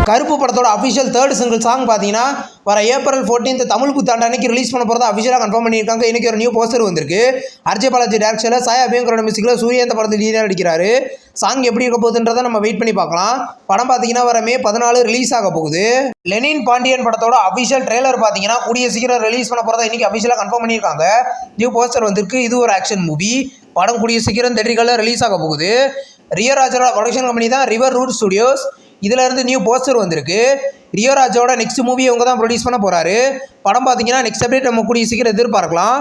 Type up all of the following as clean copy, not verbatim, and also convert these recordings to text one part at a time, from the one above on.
கருப்பு படத்தோட official third single song பார்த்தீங்கன்னா வர ஏப்ரல் 14 தமிழ் புத்தாண்டு அன்னைக்கு ரிலீஸ் பண்ண போகிறதா அஃபிஷியலாக கன்ஃபார்ம் பண்ணியிருக்காங்க. இன்றைக்கி ஒரு நியூ போஸ்டர் வந்திருக்கு. அர்ஜய் பாலாஜி டேரக்ஷனில் சாயா அபியங்கரோட மியூசிக்கில் சூர்யா இந்த படத்தில் லீடாக நடிக்கிறாரு. சாங் எப்படி இருக்க போகுதுன்றதை நம்ம வெயிட் பண்ணி பார்க்கலாம். படம் பார்த்தீங்கன்னா வர மே 14 ரிலீஸ் ஆக போகுது. லெனின் பாண்டியன் படத்தோட அஃபிஷியல் ட்ரெய்லர் பார்த்தீங்கன்னா கூடிய சீக்கிரம் ரிலீஸ் பண்ண போகிறதா இன்றைக்கி அஃபிஷியலாக கன்ஃபார்ம் பண்ணியிருக்காங்க. நியூ போஸ்டர் வந்திருக்கு. இது ஒரு ஆக்ஷன் மூவி. படம் கூடிய சீக்கிரம் தேட்டர்களில் ரிலீஸ் ஆக போகுது. ரியோ ராஜோட ப்ரொடக்ஷன் கம்பெனி தான் ரிவர் ரூட் ஸ்டுடியோஸ். இதில் இருந்து நியூ போஸ்டர் வந்திருக்கு. ரியோ ராஜோட நெக்ஸ்ட் மூவி அவங்க தான் ப்ரொடியூஸ் பண்ண போகிறாரு. படம் பார்த்தீங்கன்னா நெக்ஸ்ட் அப்டேட் நம்ம கூடிய சீக்கிரம் எதிர்பார்க்கலாம்.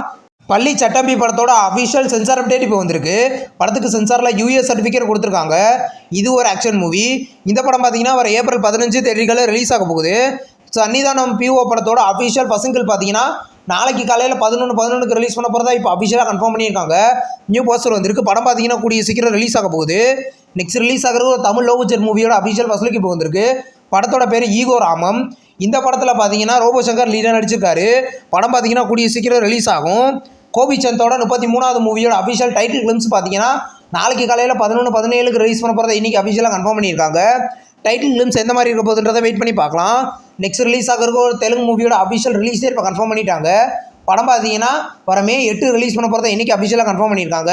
பள்ளி சட்டம்பி படத்தோட அஃபிஷியல் சென்சார் அப்டேட் இப்போ வந்திருக்கு. படத்துக்கு சென்சாரில் யூஎஸ் சர்டிஃபிகேட் கொடுத்துருக்காங்க. இது ஒரு ஆக்ஷன் மூவி. இந்த படம் பார்த்தீங்கன்னா வர ஏப்ரல் 15 தேதிகளில் ரிலீஸ் ஆக போகுது. சன்னிதானம் பிஓ படத்தோட அஃபிஷியல் பசங்கள் பார்த்தீங்கன்னா நாளைக்கு காலையில் 11:11 ரிலீஸ் பண்ண போகிறதா இப்போ அஃபிஷியலாக கன்ஃபார்ம் பண்ணியிருக்காங்க. நியூ போஸ்டர் வந்திருக்கு. படம் பார்த்தீங்கன்னா கூடிய சீக்கிரம் ரிலீஸ் ஆக போகுது. நெக்ஸ்ட் ரிலீஸ் ஆகிறது ஒரு தமிழ் லவ் ஜெட் மூவியோட அஃபிஷியல் ஃபர்ஸ்ட் இப்போ வந்திருக்கு. படத்தோட பேர் ஈகோ ராமம். இந்த படத்தில் பார்த்தீங்கன்னா ரோபோ சங்கர் லீடாக நடிச்சிருக்காரு. படம் பார்த்தீங்கன்னா கூடிய சீக்கிரம் ரிலீஸ் ஆகும். கோபிச்சந்தோட 33வது மூவியோட அஃபிஷியல் டைட்டில் கிளிம்ஸ் பார்த்தீங்கன்னா நாளைக்கு காலையில் 11:17 ரிலீஸ் பண்ண போகிறத இன்றைக்கி அஃபிஷியலாக கன்ஃபார்ம் பண்ணியிருக்காங்க. டைட்டில் கிளிம்ஸ் எந்த மாதிரி இருக்க போகுதுன்றதை வெயிட் பண்ணி பார்க்கலாம். நெக்ஸ்ட் ரிலீஸ் ஆகிறது ஒரு தெலுங்கு மூவியோட அஃபிஷியல் ரிலீஸே இப்போ கன்ஃபார்ம் பண்ணிட்டாங்க. படம் பார்த்தீங்கன்னா வர மே 8 ரிலீஸ் பண்ண போகிறத இன்றைக்கி அஃபிஷியலாக கன்ஃபார்ம் பண்ணியிருக்காங்க.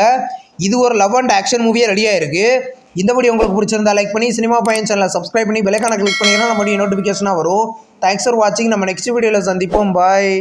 இது ஒரு லவ் அண்ட் ஆக்ஷன் மூவியே ரெடியாக இருக்குது. இந்த வீடியோ உங்களுக்கு பிடிச்சிருந்தா லைக் பண்ணி சினிமா பையன் சேனலை சப்ஸ்கிரைப் பண்ணி பெல் ஐகானை கிளிக் பண்ணிங்கன்னா நம்மளுடைய நோட்டிஃபிகேஷனாக வரும். தேங்க்ஸ் ஃபார் வாட்சிங். நம்ம நெக்ஸ்ட் வீடியோவில் சந்திப்போம். பாய்.